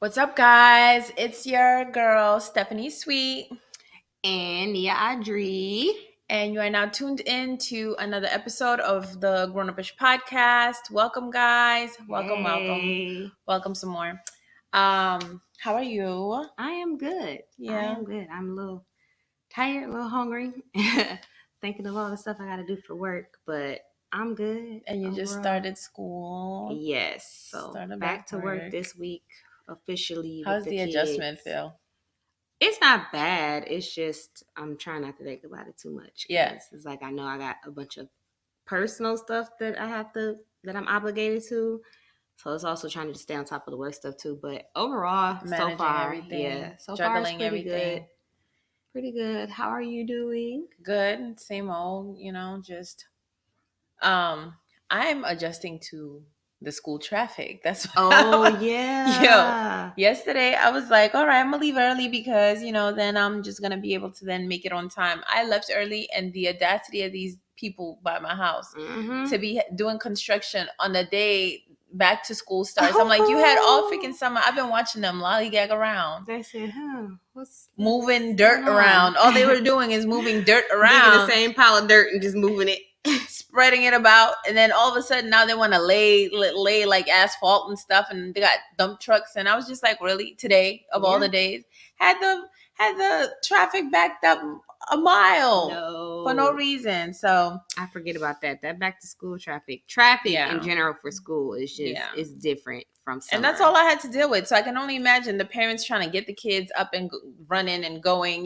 What's up, guys? It's your girl, Stefany Sweet. And Nia and Audri. And you are now tuned in to another episode of the GrownupIsh Podcast. Welcome, guys. Welcome some more. How are you? I am good. Yeah. I am good. I'm a little tired, a little hungry. Thinking of all the stuff I got to do for work, but I'm good. And you just started school. Yes. So back to work this week officially. How's with the adjustment feel? It's not bad. It's just I'm trying not to think about it too much. Yeah. It's like I know I got a bunch of personal stuff that I'm obligated to. So it's also trying to stay on top of the work stuff too. But overall, Managing so far, everything, so juggling far it's pretty good. Pretty good. How are you doing? Good. Same old, just I'm adjusting to the school traffic. That's what yeah. Yesterday I was like, all right, I'm gonna leave early because then I'm just gonna be able to then make it on time. I left early, and the audacity of these people by my house to be doing construction on the day back to school starts. I'm like, you had all freaking summer. I've been watching them lollygag around. They said, what's moving dirt around. All they were doing is moving dirt around. Digging the same pile of dirt and just moving it. Spreading it about, and then all of a sudden now they want to lay like asphalt and stuff, and they got dump trucks, and I was just like, really, today of all the days had the traffic backed up a mile for no reason. So I forget about that back to school traffic in general for school is just it's different from summer. And that's all I had to deal with. So I can only imagine the parents trying to get the kids up and running and going,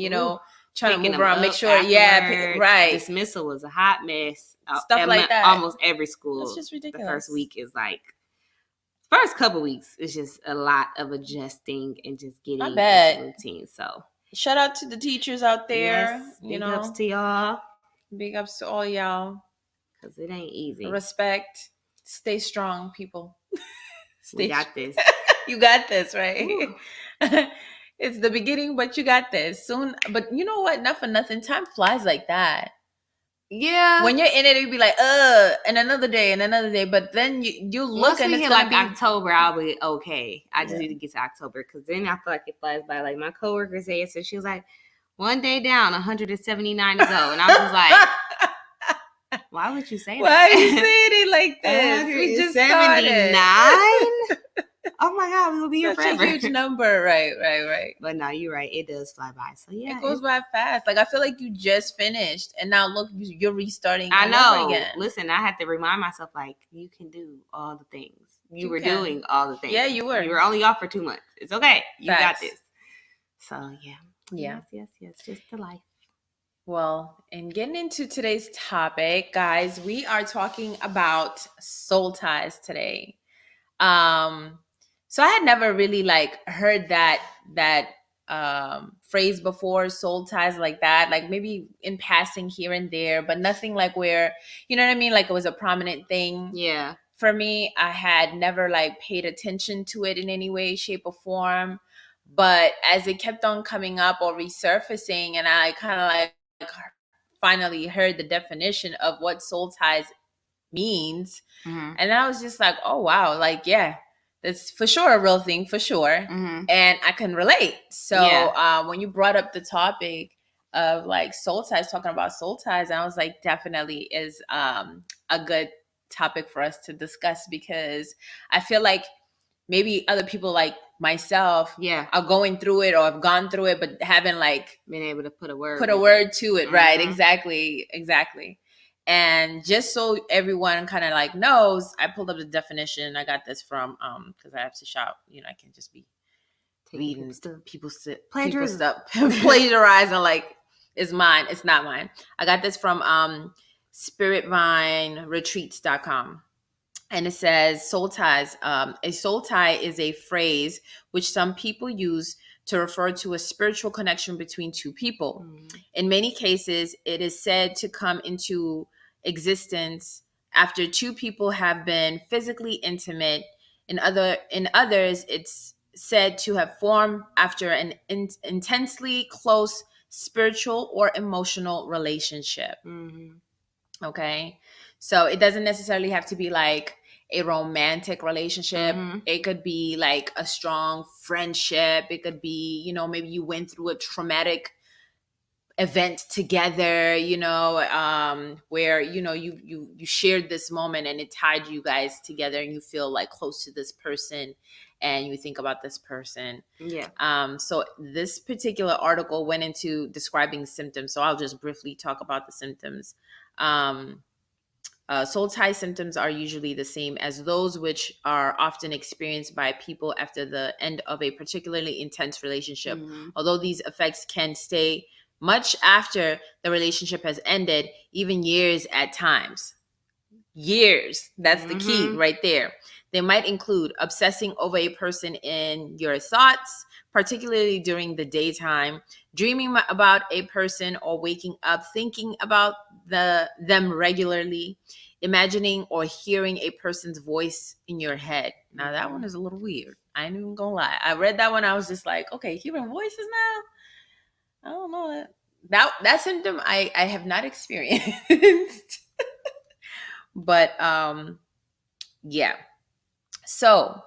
trying to move around, make sure, right. Dismissal was a hot mess. Stuff like that. Almost every school. It's just ridiculous. The first week is first couple weeks is just a lot of adjusting and just getting into routine. So shout out to the teachers out there. Yes, big ups to y'all. Big ups to all y'all. Because it ain't easy. Respect. Stay strong, people. We got this. You got this, right? It's the beginning, but you got this soon. But you know what? Not for nothing. Time flies like that. Yeah. When you're in it, you'd be like, and another day. But then you look and it's like October, I'll be okay. I just need to get to October because then I feel like it flies by. Like my coworker said, so she was like, 1 day down, 179 to go. And I was like, why would you say that? Why are you saying it like this? We just 79? Oh my God, we will be here forever. Such a huge number, right. But no, you're right. It does fly by. So yeah, it goes by fast. Like I feel like you just finished, and now look, you're restarting. I know. Again. Listen, I had to remind myself, like, you can do all the things. You were doing all the things. Yeah, you were. You were only off for 2 months. It's okay. You got this. So yeah. Yes. Just the life. Well, and getting into today's topic, guys, we are talking about soul ties today. So I had never really heard that phrase before, soul ties like that, like maybe in passing here and there, but nothing like where, you know what I mean? Like it was a prominent thing. Yeah. For me, I had never paid attention to it in any way, shape, or form. But as it kept on coming up or resurfacing, and I kind of finally heard the definition of what soul ties means, and I was just like, oh wow, that's for sure a real thing, for sure. And I can relate. So when you brought up the topic of soul ties, talking about soul ties, I was like, definitely is a good topic for us to discuss, because I feel like maybe other people like myself are going through it or have gone through it, but haven't been able to put a word to it. Right. Exactly. And just so everyone kind of knows, I pulled up the definition. I got this from because I have to shout. I can't just be reading people's stuff, plagiarizing it's mine. It's not mine. I got this from spiritvineretreats.com. And it says soul ties. A soul tie is a phrase which some people use to refer to a spiritual connection between two people. In many cases, it is said to come into existence after two people have been physically intimate. In others, it's said to have formed after an intensely close spiritual or emotional relationship. Okay, so it doesn't necessarily have to be a romantic relationship. Mm-hmm. It could be like a strong friendship. It could be, maybe you went through a traumatic event together, where you shared this moment and it tied you guys together, and you feel like close to this person and you think about this person. Yeah. So this particular article went into describing symptoms, so I'll just briefly talk about the symptoms. Soul tie symptoms are usually the same as those which are often experienced by people after the end of a particularly intense relationship. Mm-hmm. Although these effects can stay much after the relationship has ended, even years at times. Years. That's the key Mm-hmm. right there. They might include obsessing over a person in your thoughts, particularly during the daytime, dreaming about a person or waking up thinking about them regularly, imagining or hearing a person's voice in your head. Now that one is a little weird. I ain't even gonna lie. I read that one, I was just like, okay, hearing voices now? I don't know that symptom I have not experienced. But yeah. So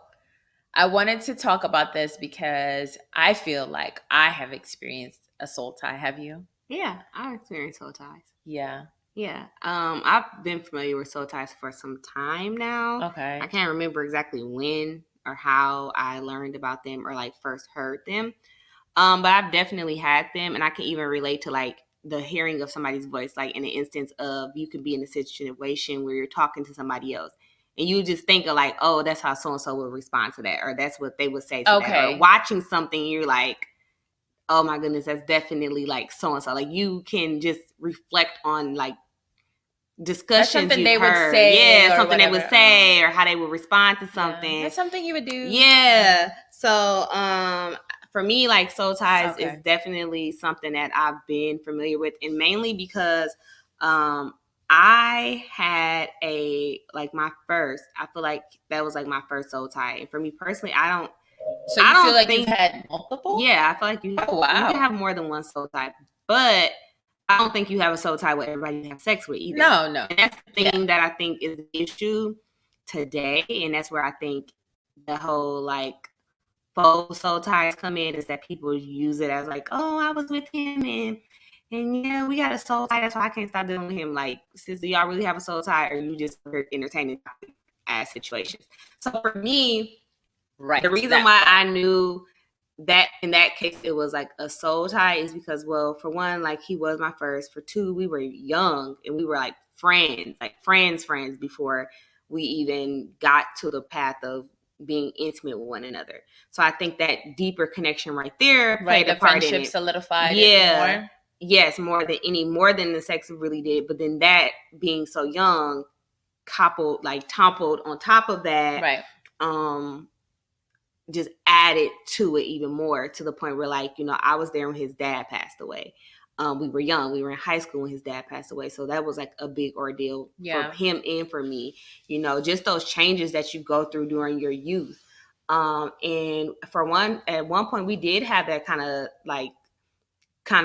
I wanted to talk about this because I feel like I have experienced a soul tie. Have you? Yeah, I've experienced soul ties. Yeah. Yeah. I've been familiar with soul ties for some time now. Okay. I can't remember exactly when or how I learned about them or like first heard them. But I've definitely had them, and I can even relate to like the hearing of somebody's voice, like in the instance of you could be in a situation where you're talking to somebody else and you just think of like, oh, that's how so-and-so would respond to that, or that's what they would say to that, or watching something, you're like, oh my goodness, that's definitely like so-and-so. Like you can just reflect on like discussions something you've they heard. Would say, yeah, something whatever. They would say or how they would respond to something. Yeah. That's something you would do. Yeah. So for me, like soul ties is definitely something that I've been familiar with, and mainly because I had my first, I feel like that was like my first soul tie. And for me personally, I don't feel like you've had multiple? Yeah, I feel like you can have more than one soul tie, but I don't think you have a soul tie with everybody you have sex with either. No. And that's the thing that I think is the issue today, and that's where I think the whole like faux soul ties come in, is that people use it as like, oh, I was with him and yeah, we got a soul tie, that's why I can't stop dealing with him. Like, sis, do y'all really have a soul tie, or you just entertaining ass situations? So for me, the reason why I knew that in that case it was like a soul tie is because, well, for one, like he was my first. For two, we were young and we were like friends before we even got to the path of being intimate with one another. So I think that deeper connection right there played a part in it. The friendship solidified it more. Yes, more than the sex really did. But then that being so young, toppled on top of that, right? Just added to it even more, to the point where, like, I was there when his dad passed away. We were young. We were in high school when his dad passed away. So that was like a big ordeal for him and for me, just those changes that you go through during your youth. And at one point we did have that kind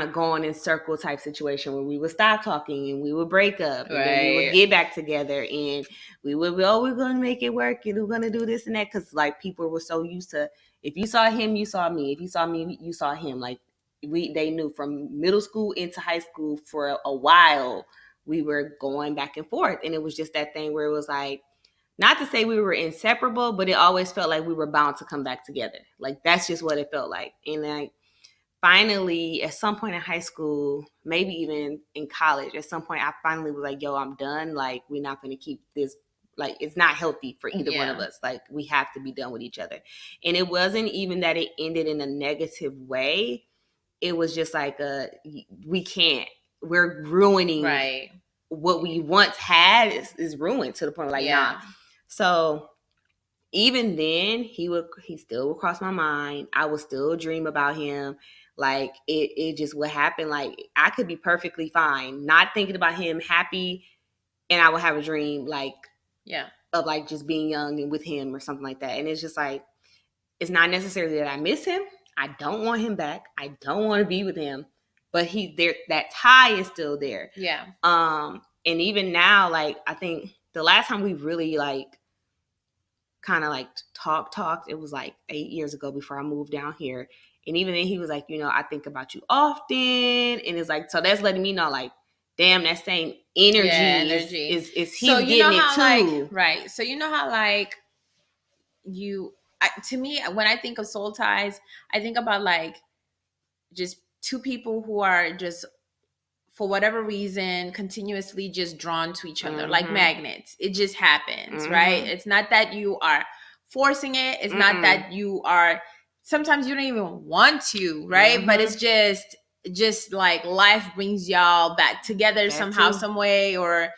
of going in circle type situation where we would stop talking and we would break up and then we would get back together and we would be, oh, we're going to make it work and we're going to do this and that. Because like people were so used to, if you saw him, you saw me. If you saw me, you saw him. Like they knew from middle school into high school for a while, we were going back and forth. And it was just that thing where it was like, not to say we were inseparable, but it always felt like we were bound to come back together. Like that's just what it felt like. And like, finally, at some point in high school, maybe even in college, at some point, I finally was like, yo, I'm done. Like, we're not going to keep this. Like, it's not healthy for either one of us. Like, we have to be done with each other. And it wasn't even that it ended in a negative way. It was just like, we can't. We're ruining what we once had is ruined to the point like, nah. So even then, he still would cross my mind. I would still dream about him. Like it just would happen. Like I could be perfectly fine, not thinking about him, happy, and I would have a dream of like just being young and with him or something like that. And it's just like, it's not necessarily that I miss him. I don't want him back. I don't want to be with him, but he's there. That tie is still there. Yeah. And even now, like I think the last time we really like kind of like talked. It was like 8 years ago before I moved down here. And even then he was like, I think about you often. And it's like, so that's letting me know like, damn, that same energy, is he's so getting it too. Like, right. So you know how like to me, when I think of soul ties, I think about like just two people who are just, for whatever reason, continuously just drawn to each other, like magnets. It just happens, right? It's not that you are forcing it. It's not that you are, sometimes you don't even want to, right? But it's just like life brings y'all back together somehow, some way, or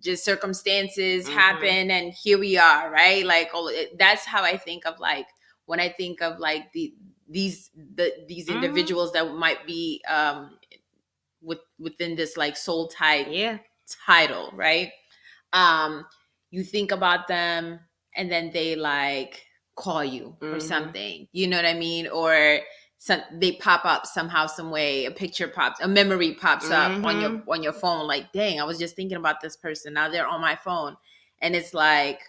just circumstances happen and here we are, right? Like, that's how I think of like, when I think of like these individuals that might be within this like soul tie title, right? You think about them and then they like call you or something, you know what I mean? Or they pop up somehow, some way, a memory pops up on your phone, like, dang, I was just thinking about this person, now they're on my phone. And it's like,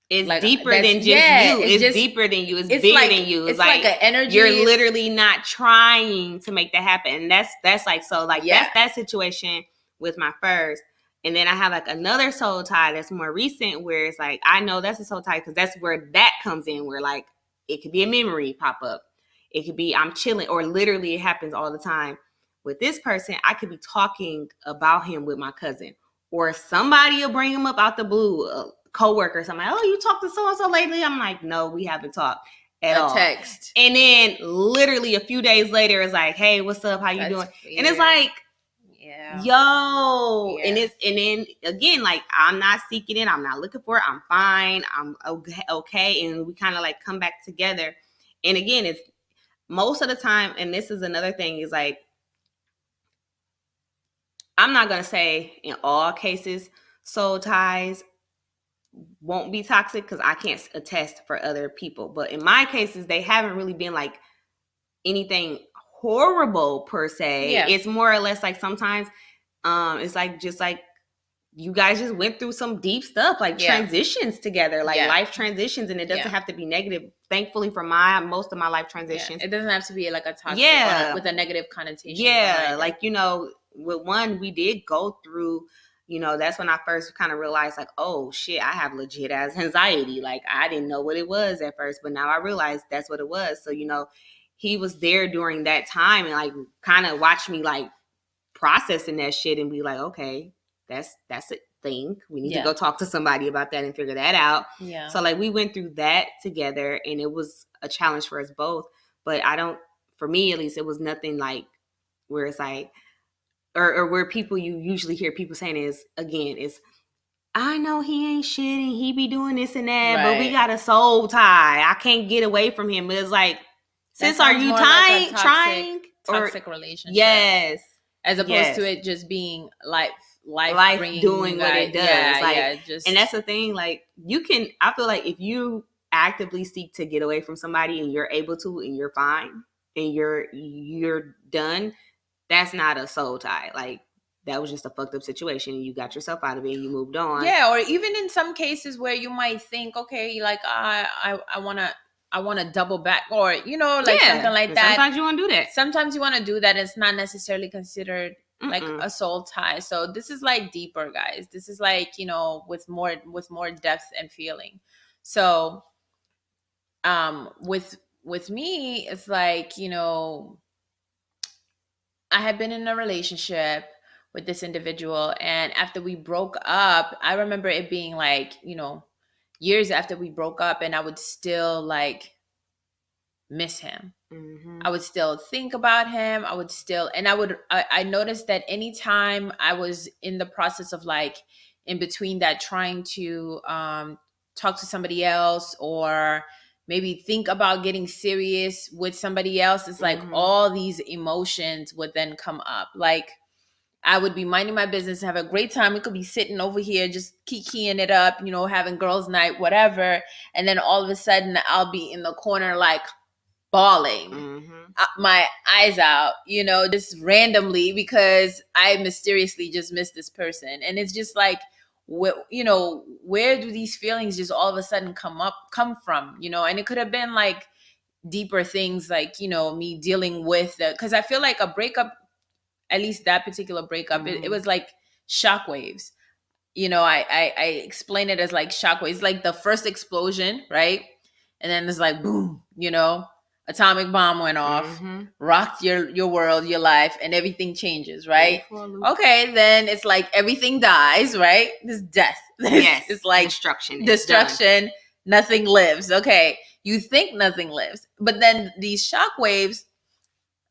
it's like, deeper than just you. It's deeper than you. It's bigger like, than you. It's like an energy. You're literally not trying to make that happen. And that's like, so like, that's that situation with my first. And then I have like another soul tie that's more recent, where it's like, I know that's a soul tie because that's where that comes in, where like it could be a memory pop up. It could be I'm chilling, or literally it happens all the time. With this person, I could be talking about him with my cousin, or somebody will bring him up out the blue, coworker, something like, oh, you talked to so-and-so lately? I'm like, no, we haven't talked at all. Text. And then literally a few days later, it's like, hey, what's up? How you doing? Weird. And it's like, yo. And then again, like, I'm not seeking it. I'm not looking for it. I'm fine. I'm okay. And we kind of like come back together. And again, it's most of the time, and this is another thing, is like, I'm not going to say in all cases soul ties won't be toxic, because I can't attest for other people. But in my cases, they haven't really been like anything horrible per se. Yeah. It's more or less like sometimes it's like just like you guys just went through some deep stuff, like transitions together, like life transitions, and it doesn't have to be negative. Thankfully for most of my life transitions, it doesn't have to be like a toxic with a negative connotation. Like, with one, we did go through, that's when I first kind of realized like, oh shit, I have legit ass anxiety. Like, I didn't know what it was at first, but now I realize that's what it was. So, he was there during that time and like kind of watched me like processing that shit and be like, okay, that's a thing. We need to go talk to somebody about that and figure that out. Yeah. So like we went through that together, and it was a challenge for us both. But for me at least, it was nothing like where it's like, or where people, you usually hear people saying is, again, is, I know he ain't shit and he be doing this and that, but we got a soul tie. I can't get away from him. But it's like, sis, are you trying toxic relationship? Yes. As opposed to it just being life doing what it does. And that's the thing. Like, I feel like if you actively seek to get away from somebody and you're able to, and you're fine and you're done, that's not a soul tie. Like, that was just a fucked up situation and you got yourself out of it and you moved on. Yeah. Or even in some cases where you might think, okay, like I want to double back, or, something like that. Sometimes you want to do that. Sometimes you want to do that. It's not necessarily considered like a soul tie. So this is like deeper, guys. This is like, with more depth and feeling. So, with me, it's like, I had been in a relationship with this individual, and after we broke up, I remember it being like, years after we broke up, and I would still like miss him. I would still think about him. I noticed that anytime I was in the process of like in between that, trying to talk to somebody else, or maybe think about getting serious with somebody else, it's like all these emotions would then come up. Like, I would be minding my business, have a great time. We could be sitting over here just kikiing it up, having girls' night, whatever. And then all of a sudden I'll be in the corner like bawling my eyes out, just randomly, because I mysteriously just missed this person. And it's just like, where do these feelings just all of a sudden come from, and it could have been like deeper things, like, me dealing with because I feel like a breakup, at least that particular breakup, it was like shockwaves. I explain it as like shockwaves, like the first explosion, right? And then it's like boom, atomic bomb went off, rocked your world, your life, and everything changes, right? Okay, then it's like everything dies, right? This death. Yes, it's like destruction. Nothing lives. Okay, you think nothing lives, but then these shockwaves,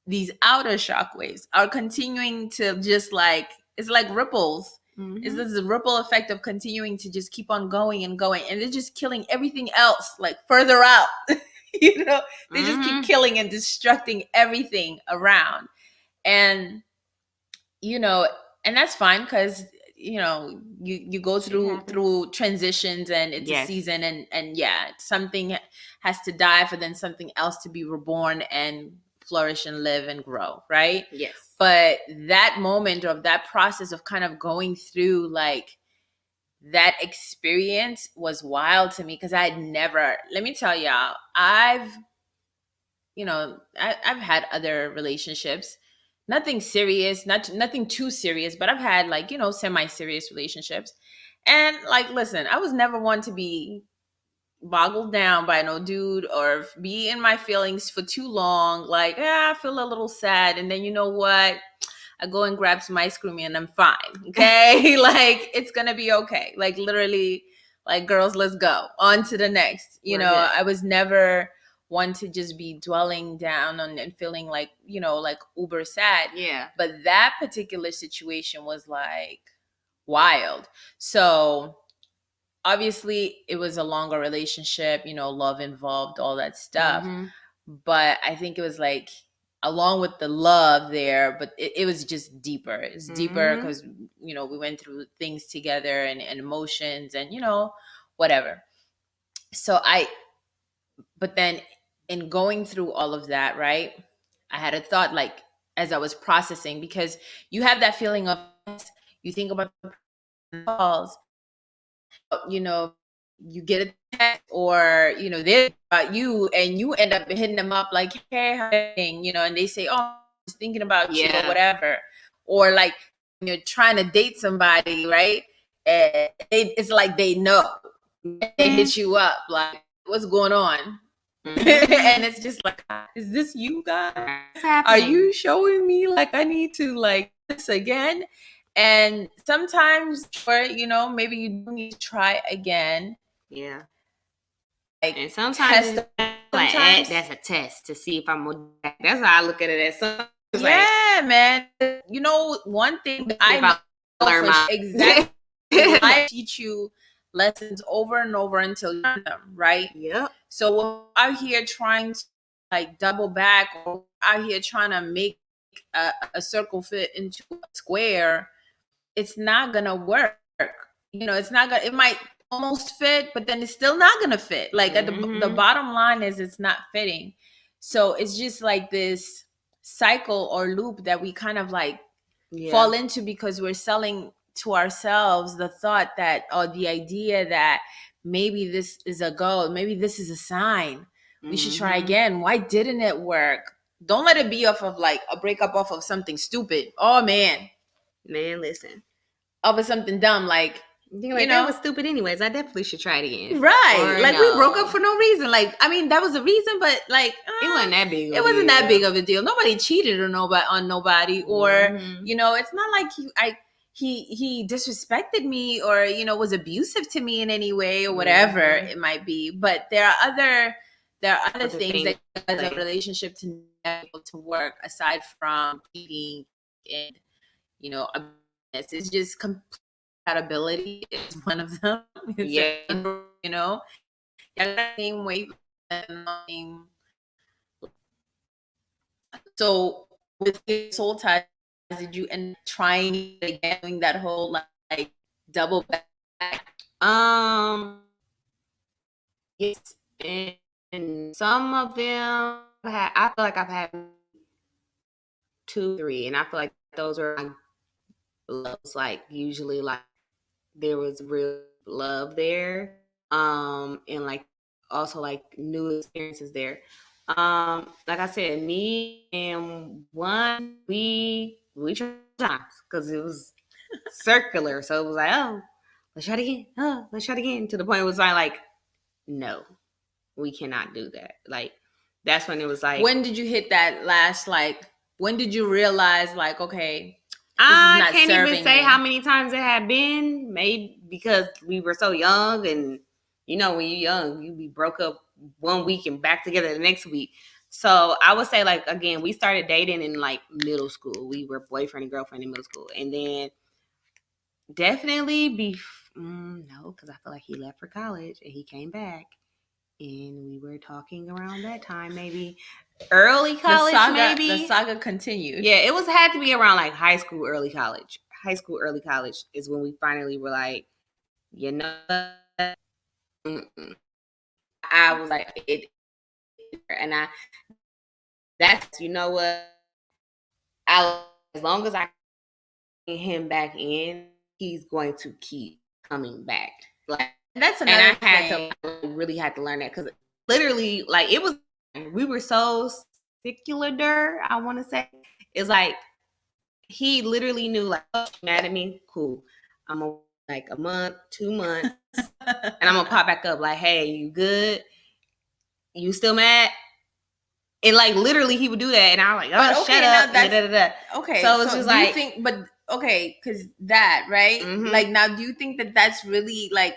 these outer shockwaves, are continuing to just like, it's like ripples. It's this ripple effect of continuing to just keep on going and going, and they're just killing everything else like further out. They just keep killing and destructing everything around. And and that's fine, because you go through transitions, and it's a season, and yeah, something has to die for then something else to be reborn and flourish and live and grow, right? Yes. But that moment of that process of kind of going through like that experience was wild to me, because I'd never, let me tell y'all, I've had other relationships, nothing serious, nothing too serious, but I've had like, semi-serious relationships. And like, listen, I was never one to be boggled down by no dude or be in my feelings for too long. Like, I feel a little sad, and then you know what? I go and grab some ice cream and I'm fine. Okay. Like, it's gonna be okay. Like, literally, like, girls, let's go on to the next. I was never one to just be dwelling down on and feeling like, like uber sad. Yeah. But that particular situation was like wild. So obviously it was a longer relationship, love involved, all that stuff. But I think it was like, along with the love there, but it was just deeper. It's deeper because, we went through things together, and emotions, and, whatever. So but then in going through all of that, right, I had a thought, like, as I was processing, because you have that feeling of, you think about the calls, you get a text, or they're about you, and you end up hitting them up like, hey, how are you doing? And they say, oh, I'm just thinking about you, or whatever. Or like, when you're trying to date somebody, right, and it's like they know, they hit you up like, what's going on? And it's just like, is this you guys? Are you showing me like I need to like this again? And sometimes, or maybe you do need to try again. Yeah. Like, and sometimes that's a test to see if I'm gonna. That's how I look at it. As man. One thing I learn exactly. I teach you lessons over and over until you learn them, right? Yep. So we're out here trying to like double back, or out here trying to make a circle fit into a square, it's not gonna work. It's not gonna. It might almost fit, but then it's still not gonna fit. Like, at the bottom line is, it's not fitting. So it's just like this cycle or loop that we kind of like fall into, because we're selling to ourselves the thought that, or the idea that maybe this is a goal, maybe this is a sign, we should try again. Why didn't it work? Don't let it be off of like a breakup off of something stupid. Oh man, listen, off of something dumb, like, that was stupid anyways. I definitely should try it again. Right. Or like, we broke up for no reason. Like, I mean, that was a reason, but like, it wasn't that big. It wasn't that big of a deal. Nobody cheated on nobody, or it's not like he disrespected me, or was abusive to me in any way, or whatever it might be. But there are other things that cause a relationship to not be able to work, aside from cheating, and it's just compatibility is one of them. Same way. So with soul ties, did you end up trying it again, doing that whole like double back? Yes, and some of them I feel like I've had 2, 3, and I feel like those are loves, like usually like there was real love there, and like also like new experiences there. Like I said, me and one we tried times because it was circular, so it was like, oh, let's try it again. Oh, let's try it again. To the point it was like, no, we cannot do that. Like that's when it was like, when did you hit that last, like, when did you realize, like, okay, this is I not can't even serving say me? how many times it had been. Maybe because we were so young, and you know, when you're young, you be broke up one week and back together the next week. So I would say, like, again, we started dating in like middle school. We were boyfriend and girlfriend in middle school, and then definitely no, because I feel like he left for college and he came back, and we were talking around that time, maybe early college, The saga continued. Yeah, it was had to be around like high school, early college. High school, early college is when we finally were like, you know, I was like, it, and that's, you know what, as long as I bring him back in, he's going to keep coming back. Like that's another thing. I really had to learn that because literally, like, it was, we were so secular. I want to say, it's like he literally knew, like, oh, mad at me, cool. I'm gonna like a month, 2 months, and I'm gonna pop back up. Like, hey, you good? You still mad? And like literally, he would do that, and I'm like, oh, okay, shut up. Okay, so it's just like, because that, right? Mm-hmm. Like, now, do you think that that's really like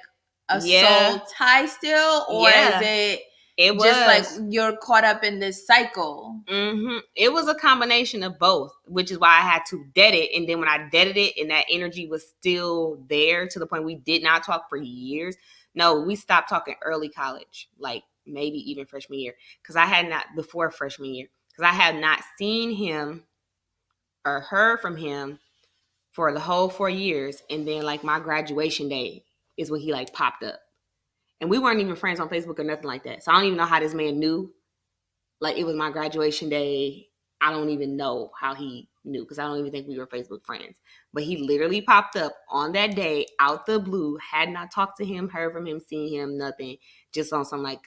a soul tie still, or is it was just like you're caught up in this cycle? Mm-hmm. It was a combination of both, which is why I had to dead it. And then when I deaded it and that energy was still there to the point we did not talk for years. No, we stopped talking early college, like maybe even freshman year, because I had not, before freshman year, because I had not seen him or heard from him for the whole 4 years. And then like my graduation day is when he like popped up. And we weren't even friends on Facebook or nothing like that. So I don't even know how this man knew. Like, it was my graduation day. I don't even know how he knew because I don't even think we were Facebook friends. But he literally popped up on that day out the blue. Had not talked to him, heard from him, seen him, nothing. Just on some like,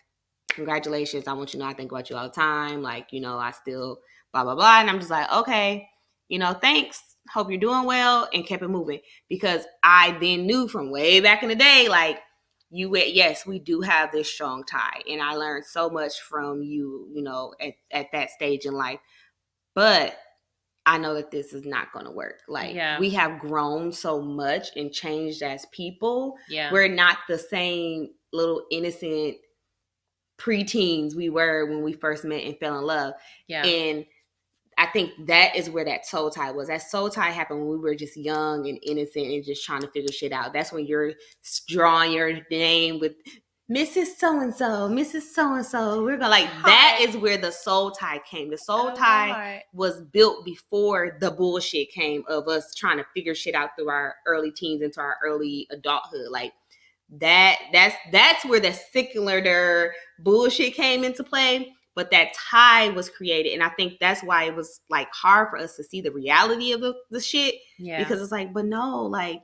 congratulations. I want you to know I think about you all the time. Like, you know, I still blah, blah, blah. And I'm just like, okay, you know, thanks. Hope you're doing well, and kept it moving. Because I then knew from way back in the day, like, yes, we do have this strong tie, and I learned so much from you, you know, at that stage in life. But I know that this is not going to work. Like, we have grown so much and changed as people. Yeah, we're not the same little innocent preteens we were when we first met and fell in love. Yeah, and I think that is where that soul tie was. That soul tie happened when we were just young and innocent and just trying to figure shit out. That's when you're drawing your name with Mrs. So-and-so, Mrs. So-and-so. We're going to like, that is where the soul tie came. The soul tie was built before the bullshit came of us trying to figure shit out through our early teens into our early adulthood. Like, that's where the secular bullshit came into play. But that tie was created. And I think that's why it was like hard for us to see the reality of the shit. Yeah. Because it's like, but no, like,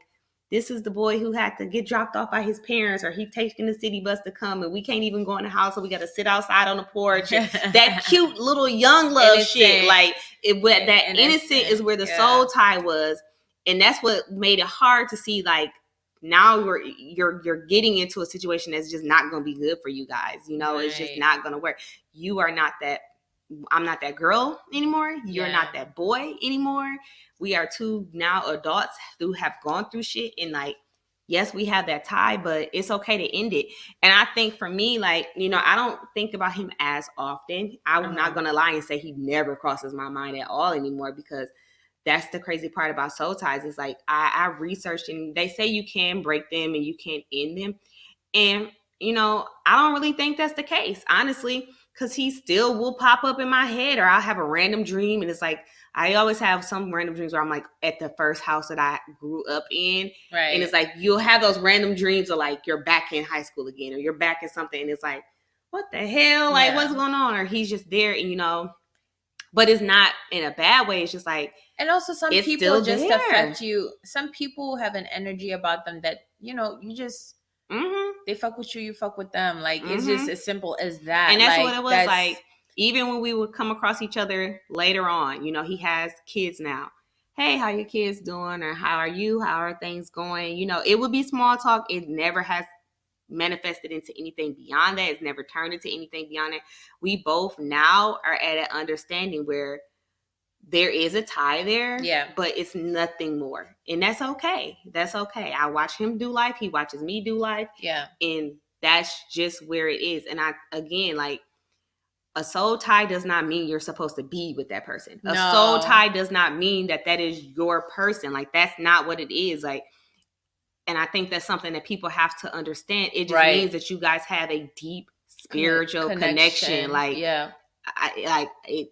this is the boy who had to get dropped off by his parents, or he taking the city bus to come, and we can't even go in the house, so we got to sit outside on the porch. That cute little young love innocent shit. Like, that innocent is where the soul tie was. And that's what made it hard to see, like, now you're getting into a situation that's just not going to be good for you guys. You know, It's just not going to work. You are not that, I'm not that girl anymore. You're not that boy anymore. We are two now adults who have gone through shit, and like, yes, we have that tie, but it's okay to end it. And I think for me, like, you know, I don't think about him as often. I'm not going to lie and say he never crosses my mind at all anymore, because that's the crazy part about soul ties. Is like, I researched, and they say you can break them and you can end them. And, you know, I don't really think that's the case, honestly, because he still will pop up in my head, or I'll have a random dream. And it's like, I always have some random dreams where I'm like at the first house that I grew up in. Right. And it's like, you'll have those random dreams of like, you're back in high school again, or you're back in something. And it's like, what the hell? Like, what's going on? Or he's just there, and, you know, but it's not in a bad way. It's just like, and also some people just affect you. Some people have an energy about them that you just Mm-hmm. they fuck with you, you fuck with them. Like it's Mm-hmm. just as simple as that. And that's like, what it was like. Even when we would come across each other later on, he has kids now. Hey, how your kids doing? Or how are you? How are things going? It would be small talk. It never has manifested into anything beyond that. It's never turned into anything beyond it. We both now are at an understanding where there is a tie there, but it's nothing more. And that's okay. That's okay. I watch him do life. He watches me do life. Yeah. And that's just where it is. And again, like, a soul tie does not mean you're supposed to be with that person. No. A soul tie does not mean that is your person. Like, that's not what it is. Like, and I think that's something that people have to understand. It just means that you guys have a deep spiritual connection. Like,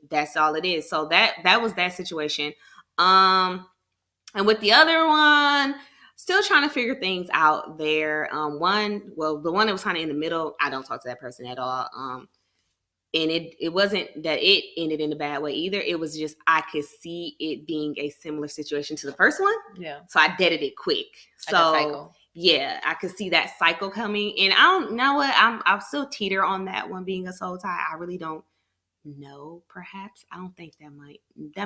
that's all it is. So that was that situation. And with the other one, still trying to figure things out there. The one that was kind of in the middle, I don't talk to that person at all. And it wasn't that it ended in a bad way either. It was just I could see it being a similar situation to the first one. Yeah. So I deaded it quick. So yeah, I could see that cycle coming. And I don't know what I'll still teeter on that one being a soul tie. I really don't know. Perhaps I don't think that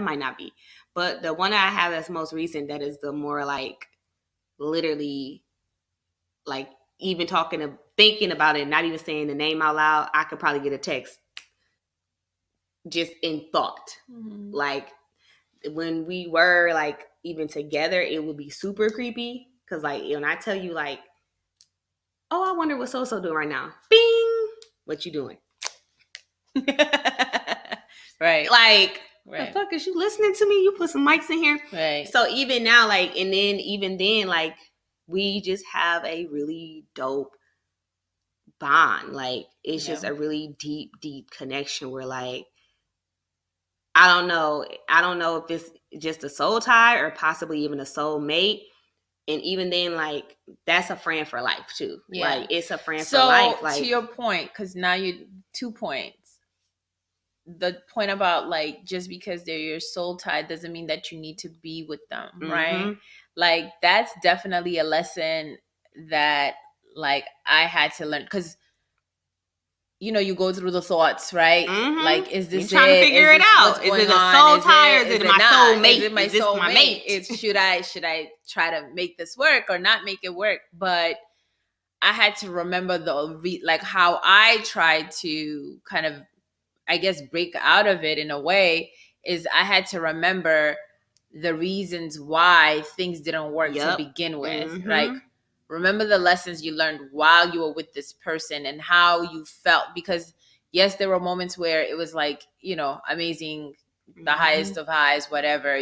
might not be. But the one that I have that's most recent, that is the more like literally like even thinking about it, not even saying the name out loud, I could probably get a text just in thought. Mm-hmm. Like when we were like even together, it would be super creepy. Cause like when I tell you like, oh, I wonder what so-so doing right now. Bing! What you doing? Right. Like, the fuck is you listening to me? You put some mics in here. Right. So even now, like, and then even then, like, we just have a really dope bond. Like, it's just a really deep, deep connection where like, I don't know if it's just a soul tie or possibly even a soul mate. And even then, like, that's a friend for life too. Yeah. Like, it's a friend for life. Like, to your point, because now 2 points. The point about like just because they're your soul tie doesn't mean that you need to be with them, mm-hmm. right? Like that's definitely a lesson that like I had to learn because you go through the thoughts, right? Mm-hmm. Like, is this You're trying to figure it out? Is it a soul tie or is it my soulmate? Is it my soulmate? Should I try to make this work or not make it work? But I had to remember like how I tried to kind of, I guess, break out of it in a way is I had to remember the reasons why things didn't work to begin with. Mm-hmm. Like, remember the lessons you learned while you were with this person and how you felt. Because yes, there were moments where it was like, amazing, the highest of highs, whatever,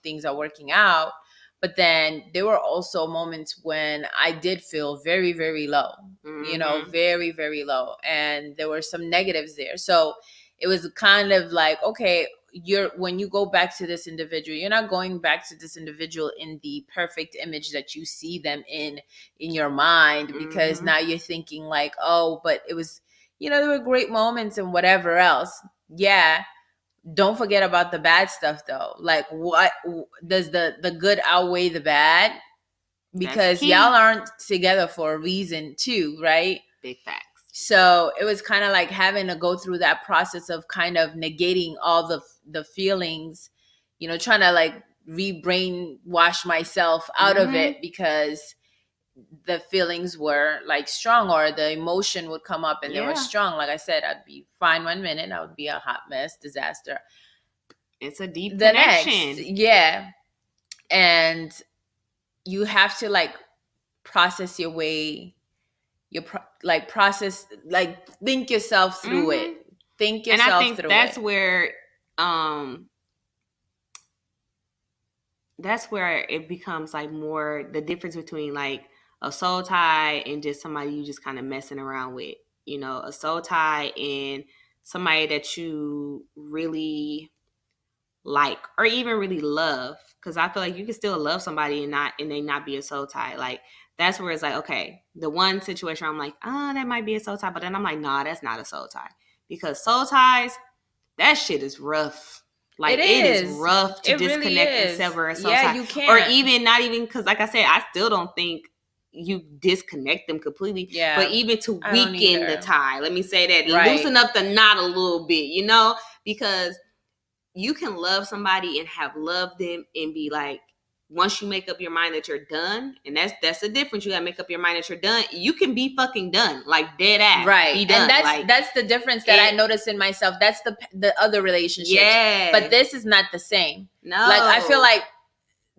things are working out. But then there were also moments when I did feel very, very low, very, very low. And there were some negatives there. So it was kind of like, okay, when you go back to this individual, you're not going back to this individual in the perfect image that you see them in your mind, because now you're thinking like, oh, but it was, there were great moments and whatever else. Yeah. Don't forget about the bad stuff though. Like, what does the good outweigh the bad? Because y'all aren't together for a reason too, right? Big facts. So it was kind of like having to go through that process of kind of negating all the feelings, trying to like re-brainwash myself out of it, because the feelings were like strong, or the emotion would come up and they were strong. Like I said, I'd be fine 1 minute, I would be a hot mess, disaster. It's a deep connection. Yeah. And you have to like process your way, process, like think yourself through it. Think yourself through it. And I think that's where it becomes like more the difference between like a soul tie and just somebody you just kind of messing around with. A soul tie and somebody that you really like or even really love. Because I feel like you can still love somebody and they not be a soul tie. Like, that's where it's like, okay, the one situation where I'm like, that might be a soul tie. But then I'm like, nah, that's not a soul tie. Because soul ties, that shit is rough. Like, it is rough to disconnect and sever a soul tie. You can't. Or even not even, because like I said, I still don't think you disconnect them completely. Yeah. But even to weaken the tie, let me say that, loosen up the knot a little bit, you know, because you can love somebody and have loved them and be like, once you make up your mind that you're done, and that's the difference. You gotta make up your mind that you're done. You can be fucking done, like dead ass, right? Be done. And that's the difference that I noticed in myself. That's the other relationships, but this is not the same. No, like I feel like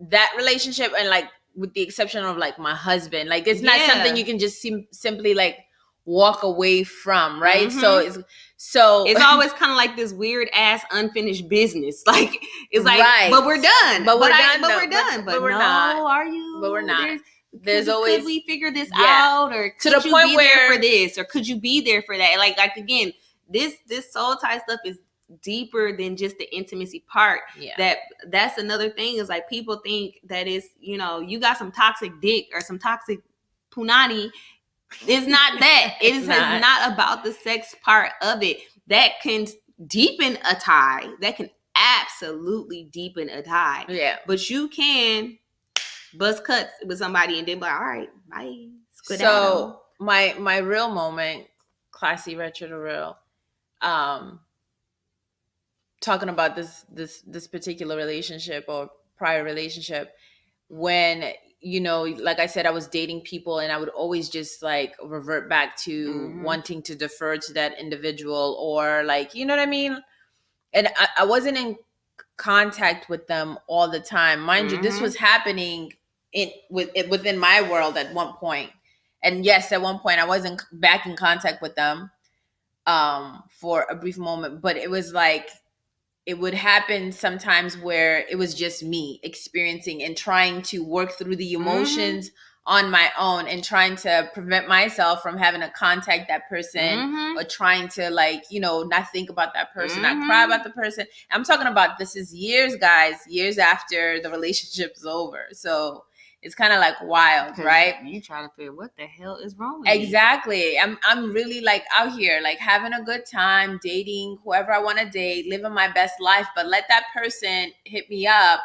that relationship, and like with the exception of like my husband, like it's not something you can just simply like walk away from, right? Mm-hmm. So it's always kind of like this weird ass unfinished business. Like it's like, but we're done. But we're done. But we're not. Are you? But we're not. There's always, could we figure this out, or could to the you point be where there for this, or could you be there for that? Like again, this soul tie stuff is deeper than just the intimacy part. That's another thing, is like people think that it's, you know, you got some toxic dick or some toxic punani. It's not that. It's not about the sex part of it. That can deepen a tie. That can absolutely deepen a tie. Yeah. But you can bust cuts with somebody and then be like, all right, bye. So my real moment, classy retro to real, talking about this particular relationship or prior relationship, when, you know, like I said, I was dating people and I would always just like revert back to wanting to defer to that individual, or like, you know what I mean? And I wasn't in contact with them all the time. Mind you, this was happening within my world at one point. And yes, at one point I wasn't back in contact with them for a brief moment, but it was like, it would happen sometimes where it was just me experiencing and trying to work through the emotions on my own, and trying to prevent myself from having to contact that person, or trying to, like, you know, not think about that person, not cry about the person. I'm talking about, this is years, guys, years after the relationship's over. So it's kind of like wild, right? You trying to figure what the hell is wrong with Exactly. I'm really like out here, like having a good time, dating whoever I want to date, living my best life. But let that person hit me up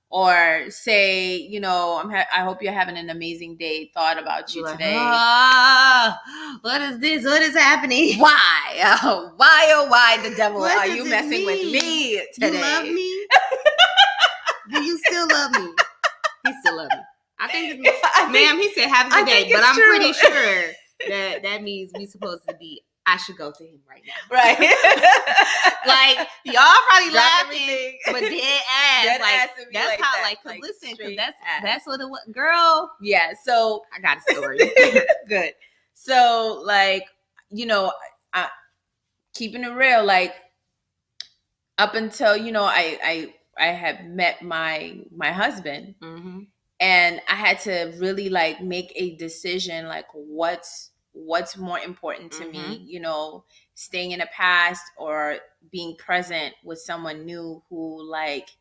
or say, you know, I hope you're having an amazing day. Thought about you today. What is this? What is happening? Why? Why the devil are you messing with me today? You love me? Do you still love me? He still loves me. I think ma'am, he said have a good day, but I'm pretty sure that means we supposed to be, I should go to him right now. Right. Like, y'all probably laughing, but dead ass. Like, that's how, like, cause listen, cause that's what it was. Girl. Yeah, so. I got a story. Good. So, like, you know, keeping it real, like, up until, you know, I had met my husband, and I had to really like make a decision, like what's more important to me, you know, staying in the past or being present with someone new who like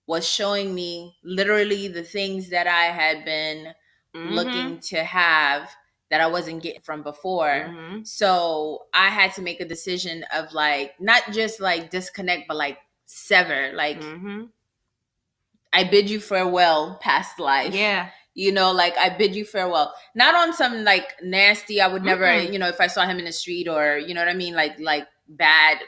was showing me literally the things that I had been looking to have that I wasn't getting from before. So I had to make a decision of like, not just like disconnect, but like sever, like I bid you farewell, past life. Yeah. You know, like I bid you farewell. Not on some like nasty, I would never, you know, if I saw him in the street or, you know what I mean? Like bad.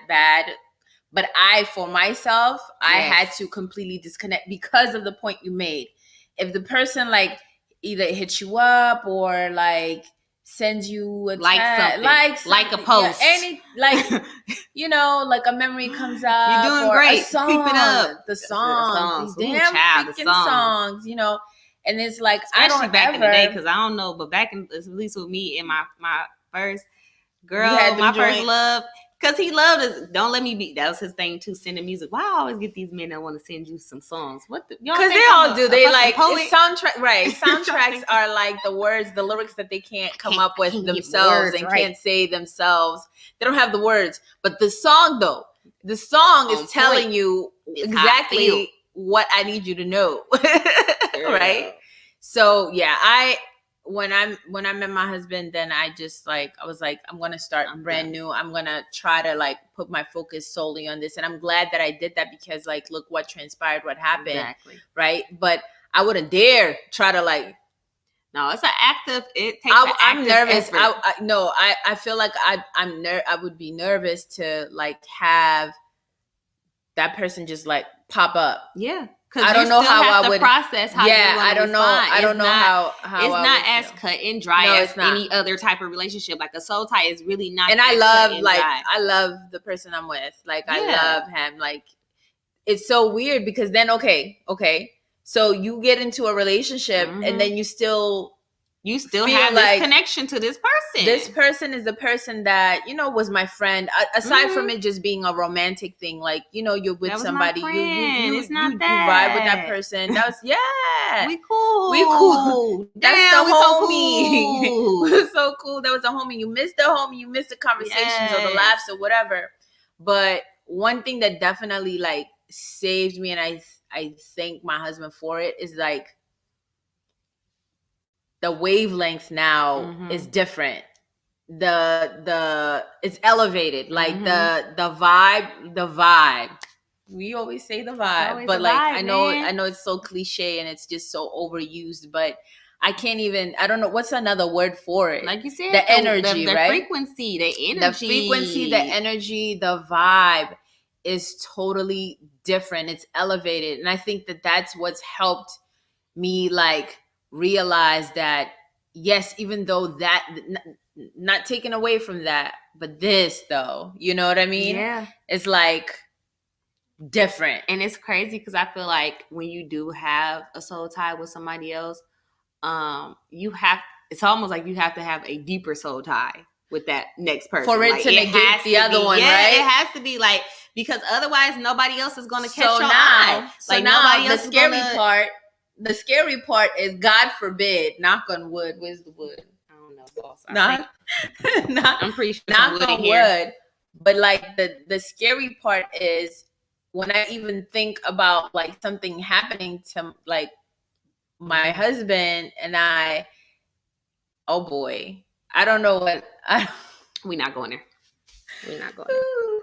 But for myself, I had to completely disconnect because of the point you made. If the person like either hits you up or like sends you a something, like a post, any like you know, like a memory comes up, you're doing great, song, keep it up. The songs, these damn freaking songs, you know. And it's like, especially back in the day, because I don't know, but back in, at least with me and my first girl, my first love. Because he loved us. Don't let me be. That was his thing too. Sending music. Why I always get these men that want to send you some songs? What? Because they all do. They like soundtrack. Right. Soundtracks are like the words, the lyrics that they can't come up with themselves and can't say themselves. They don't have the words. But the song, though, the song is telling you exactly what I need you to know. Right. So yeah, when I met my husband, then I just like, I was like, I'm going to start brand new. I'm going to try to like put my focus solely on this. And I'm glad that I did that because like, look what transpired, what happened. Exactly. Right. But I wouldn't dare try to like No, it's an active. It takes. I'm nervous. Effort. I feel like I would be nervous to like have that person just like pop up. Yeah. I don't know how I would process how you're going to respond. I don't know how it's I not would as feel. cut and dry as any other type of relationship. Like a soul tie is really not. And I love the person I'm with. Like I love him. Like it's so weird because then okay, so you get into a relationship and then you still have this connection to this person. This person is the person that, was my friend. Aside from it just being a romantic thing, like, you're with somebody, you vibe with that person. That was, we cool. That's the homie. So cool. We were so cool. That was a homie. You missed the homie. You missed the conversations or the laughs or whatever. But one thing that definitely like saved me, and I thank my husband for it, is like, the wavelength now is different. It's elevated. Like the vibe. We always say the vibe, but like I know it's so cliche and it's just so overused, but I don't know what's another word for it. Like you said, the energy, the right? frequency, the energy, the energy, the vibe is totally different. It's elevated, and I think that that's what's helped me like realize that, yes, even though that not taken away from that, but this though, you know what I mean? Yeah. It's like different. And it's crazy because I feel like when you do have a soul tie with somebody else, it's almost like you have to have a deeper soul tie with that next person. For it to negate the other one, right? It has to be like, because otherwise nobody else is going to catch your eye. Like nobody else the scary part is, God forbid, knock on wood. Where's the wood? I don't know, boss. I'm pretty sure knock on wood. But like the scary part is when I even think about like something happening to like my husband and I. Oh boy, I don't know what. We're not going there.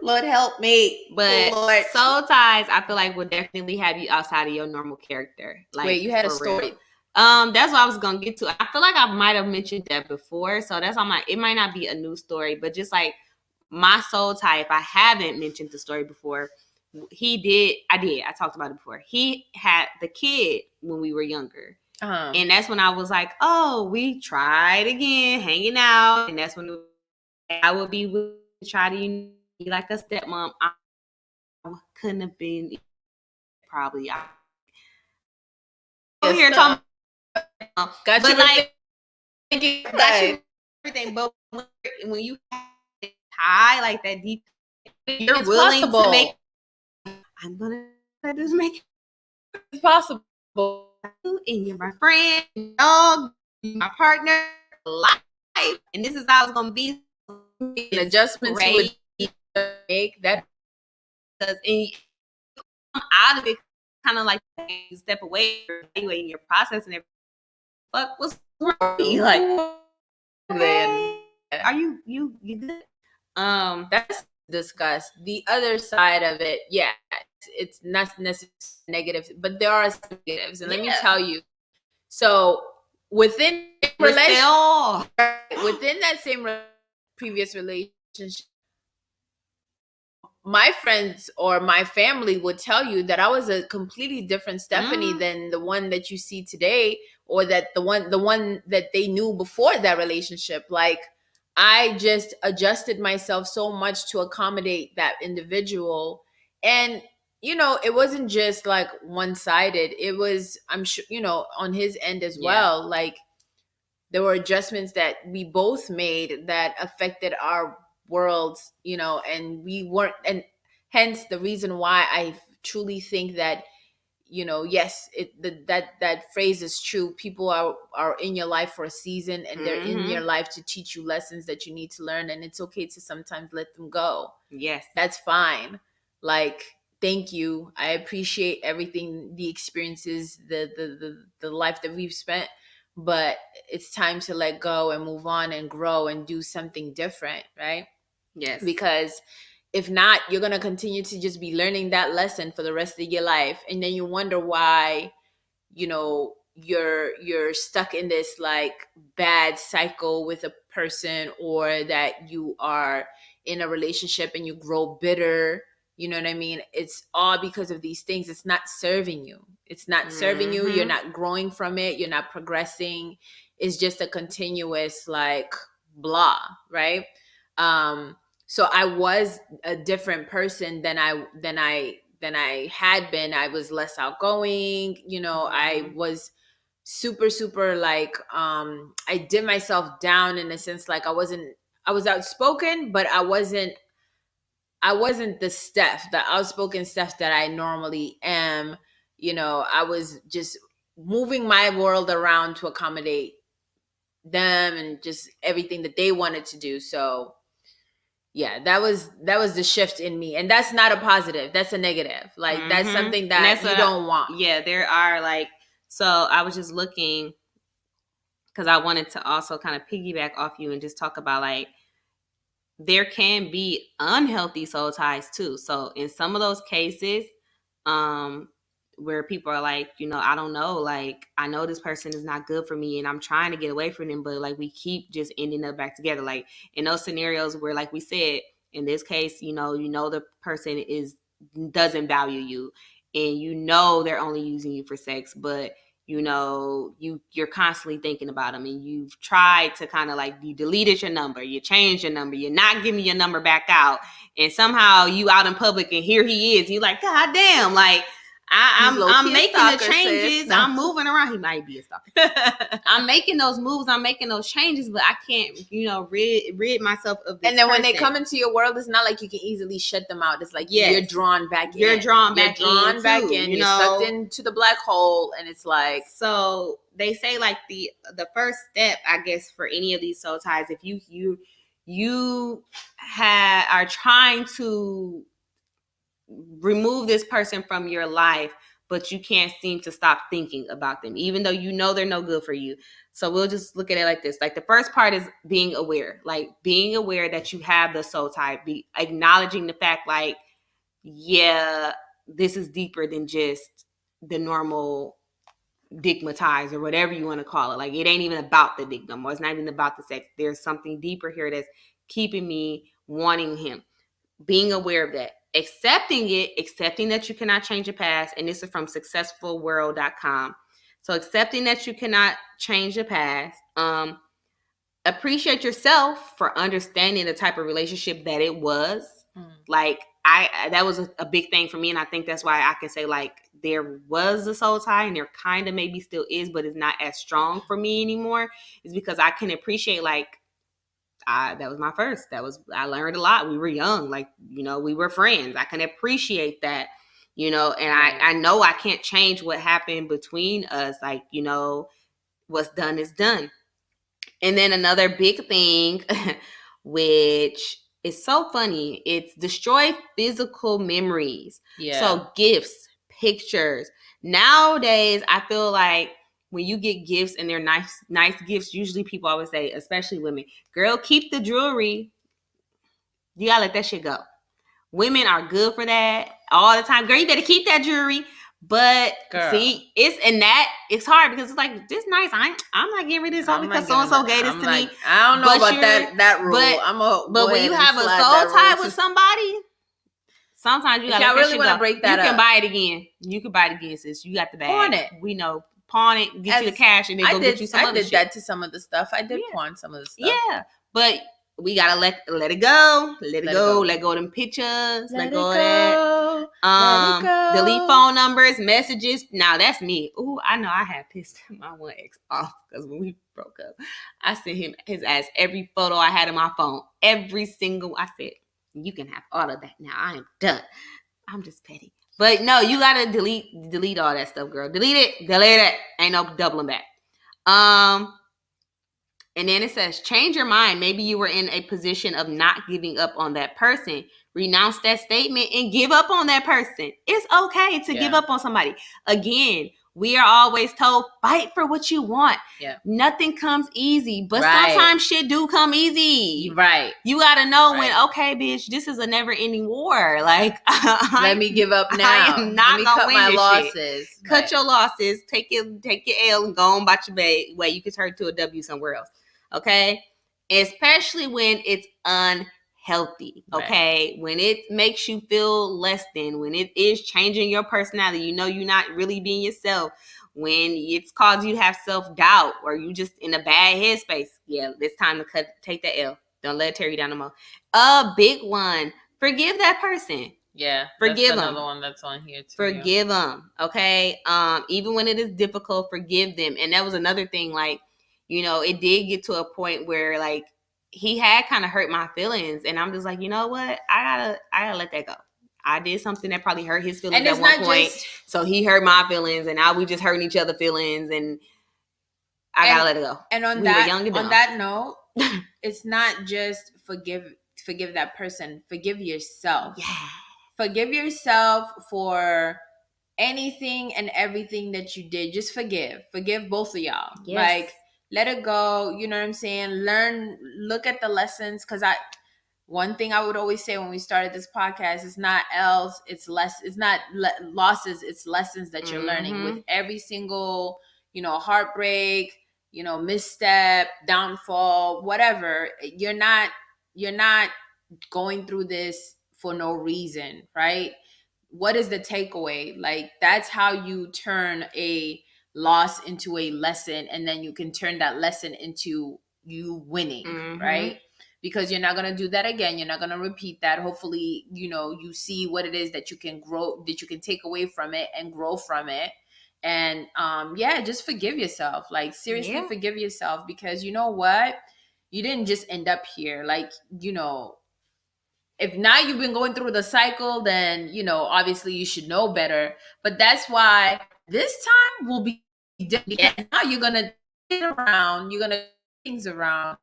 Lord help me. But soul ties, I feel like, will definitely have you outside of your normal character. Like, wait, you had a story. Real. That's what I was gonna get to. I feel like I might have mentioned that before, so that's on it might not be a new story, but just like my soul tie, if I haven't mentioned the story before, I talked about it before. He had the kid when we were younger. And that's when I was like, oh, we tried again, hanging out. And that's when I would be with, try to be like a stepmom. I couldn't have been probably. I'm here talking about, got but you like, got you everything. But when you have a tie like that deep, you're willing to make. I'm gonna just make it possible. And you're my friend, dog, my partner, life, and this is how it's gonna be. An adjustment to make that, because out of it, kind of like you step away, evaluating your process and everything. Fuck, what's wrong with me? Like, then are you good? That's discussed. The other side of it, yeah, it's not necessarily negative, but there are some negatives, and let me tell you. So within that same previous relationship, my friends or my family would tell you that I was a completely different Stefany than the one that you see today, or that the one that they knew before that relationship. Like, I just adjusted myself so much to accommodate that individual. And, it wasn't just like one-sided. It was, I'm sure, on his end as well. Like, there were adjustments that we both made that affected our worlds, and we weren't, and hence the reason why I truly think that, yes, that phrase is true. People are in your life for a season, and they're in your life to teach you lessons that you need to learn, and it's okay to sometimes let them go. Yes, that's fine. Like, thank you. I appreciate everything, the experiences, the life that we've spent, but it's time to let go and move on and grow and do something different, right? Yes. Because if not, you're going to continue to just be learning that lesson for the rest of your life. And then you wonder why, you're stuck in this like bad cycle with a person, or that you are in a relationship and you grow bitter. You know what I mean? It's all because of these things. It's not serving you. It's not serving you. You're not growing from it. You're not progressing. It's just a continuous like blah, right? So I was a different person than I had been. I was less outgoing. I was super like I did myself down in a sense, like I was outspoken, but I wasn't the Stef, the outspoken Stef that I normally am. I was just moving my world around to accommodate them and just everything that they wanted to do. So yeah, that was the shift in me, and that's not a positive. That's a negative. Like that's something that you don't want. Yeah, there are like. So I was just looking because I wanted to also kind of piggyback off you and just talk about like there can be unhealthy soul ties too. So in some of those cases, where people are like, I don't know, like I know this person is not good for me and I'm trying to get away from them, but like we keep just ending up back together. Like in those scenarios where, like we said, in this case, the person doesn't value you, and they're only using you for sex, but you're constantly thinking about them, and you've tried to kind of like, you deleted your number, you changed your number, you're not giving your number back out, and somehow you out in public and here he is, you're like, God damn, like I'm making the changes, no. I'm moving around. He might be a stalker. I'm making those moves, I'm making those changes, but I can't, rid myself of this. And then person. When they come into your world, it's not like you can easily shut them out. It's like you're drawn back in. You're drawn back in. You're sucked into the black hole, and it's like. So they say like the first step, I guess, for any of these soul ties, if you are trying to remove this person from your life, but you can't seem to stop thinking about them, even though they're no good for you. So we'll just look at it like this. Like the first part is being aware, that you have the soul tie, be acknowledging the fact, like, yeah, this is deeper than just the normal digmatized or whatever you want to call it. Like it ain't even about the dick no more. It's not even about the sex. There's something deeper here that's keeping me wanting him. Being aware of that. Accepting that you cannot change your past. And this is from successfulworld.com. So accepting that you cannot change your past. Appreciate yourself for understanding the type of relationship that it was. Like that was a big thing for me. And I think that's why I can say like there was a soul tie, and there kind of maybe still is, but it's not as strong for me anymore. It's because I can appreciate like, that was my first. I learned a lot. We were young, like, we were friends. I can appreciate that, and I know I can't change what happened between us. Like, what's done is done. And then another big thing, which is so funny, it's destroy physical memories. Yeah. So gifts, pictures. Nowadays, I feel like when you get gifts and they're nice gifts, usually people always say, especially women, girl, keep the jewelry. You gotta let that shit go. Women are good for that all the time. Girl, you better keep that jewelry. But see, it's hard because it's like, this nice. I'm not getting rid of this only because so-and-so gave this to me. I don't know about that rule. But when you have a soul tie with somebody, sometimes you gotta really want to break that up. You can buy it again. You can buy it again, sis. You got the bag. Pawn it. We know. Pawn it, get you the cash, and then go get you some other shit. I did that to some of the stuff. I did pawn some of the stuff. Yeah, but we gotta let it go. Let it go. Let go of them pictures. Let go of that. Delete phone numbers, messages. Now that's me. Ooh, I know I had pissed my one ex off because when we broke up, I sent him his ass every photo I had in my phone. Every single. I said, you can have all of that now. I am done. I'm just petty. But no, you gotta delete all that stuff, girl. Delete it. Ain't no doubling back. And then it says, change your mind. Maybe you were in a position of not giving up on that person. Renounce that statement and give up on that person. It's okay to give up on somebody. Again, We are always told, fight for what you want. Yeah. Nothing comes easy, but Right. sometimes shit do come easy. Right. You gotta know Right. when, okay, bitch, this is a never-ending war. Like, let me give up now. I am not let me gonna cut win my this losses. Shit. Cut your losses. Take your L and go on about your way. You can turn to a W somewhere else. Okay? Especially when it's unhealthy. Okay? Right. When it makes you feel less than, when it is changing your personality, you know you're not really being yourself. When it's caused you to have self-doubt or you just in a bad headspace. Yeah, it's time to take the L. Don't let it tear you down no more. A big one. Forgive that person. Yeah. Forgive that's them. another one that's on here too. Forgive them. Okay. Even when it is difficult, forgive them. And that was another thing, like, you know, it did get to a point where like he had kind of hurt my feelings. And I'm just like, you know what? I gotta let that go. I did something that probably hurt his feelings at one point. So he hurt my feelings and now we just hurting each other's feelings and I gotta let it go. And on that note, it's not just forgive that person. Forgive yourself. Yeah. Forgive yourself for anything and everything that you did. Just forgive both of y'all. Yes. Like, let it go. You know what I'm saying? Look at the lessons. Because one thing I would always say when we started this podcast is not L's, it's less. It's not losses, it's lessons that you're learning with every single, heartbreak, misstep, downfall, whatever. You're not going through this for no reason, right? What is the takeaway? Like, that's how you turn a loss into a lesson, and then you can turn that lesson into you winning, right? Because you're not going to do that again. You're not going to repeat that. Hopefully, you see what it is that you can grow, that you can take away from it and grow from it. And just forgive yourself. Like, seriously, forgive yourself, because you know what? You didn't just end up here. Like, if now you've been going through the cycle, then, obviously you should know better. But that's why this time will be different. Because now you're going to get around, you're going to things around,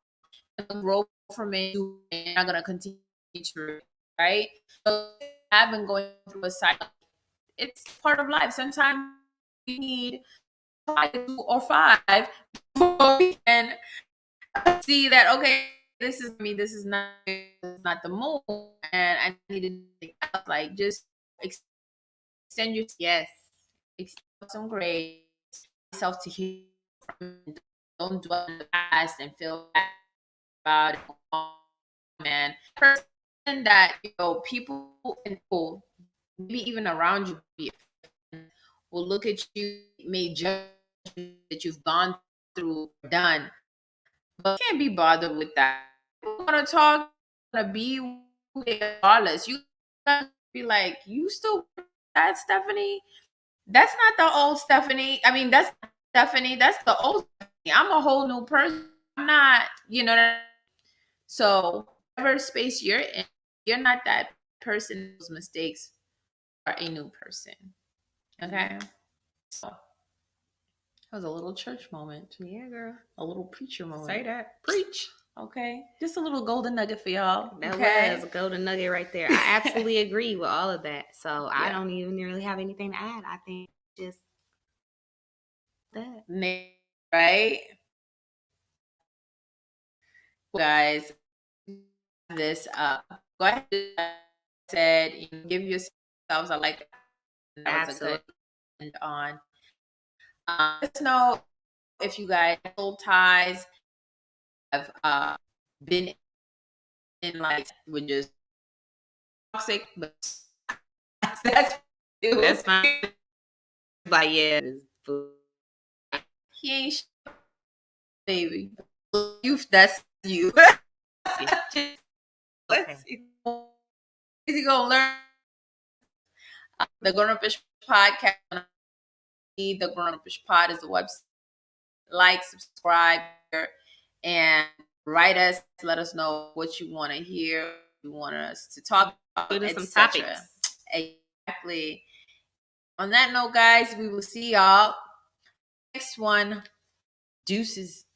grow from it, and you're not going to continue to, right? So I've been going through a cycle. It's part of life. Sometimes we need 2 or 5 before we can see that, okay, this is not the move, and I need to think out, like, just extend your extend some grace, yourself to heal from it. Don't dwell in the past and feel bad about it, man. Person that people maybe even around you will look at you, may judge you, that you've gone through, done. But you can't be bothered with that. You want to talk, want to be who they are, regardless. You gotta be like, you still that Stefany? That's not the old Stefany. I mean, that's Stefany. That's the old Stefany. I'm a whole new person. I'm not, So whatever space you're in, you're not that person. Those mistakes are a new person. Okay? So that was a little church moment. Yeah, girl. A little preacher moment. Say that. Preach. Okay. Just a little golden nugget for y'all. That was a golden nugget right there. I absolutely agree with all of that. So I don't even really have anything to add. I think just that. Right? Guys, this go ahead. Said, give yourselves a like. That was a good end on. Let us know if you guys soul ties have been in, like, with just toxic, but that's fine. But yeah, he ain't baby. That's you. Okay. Is he gonna learn the GrownupIsh Podcast? The GrownupIsh Pod is the website. Like, subscribe, and write us. Let us know what you want to hear. You want us to talk about, some topics. Exactly. On that note, guys, we will see y'all next one. Deuces.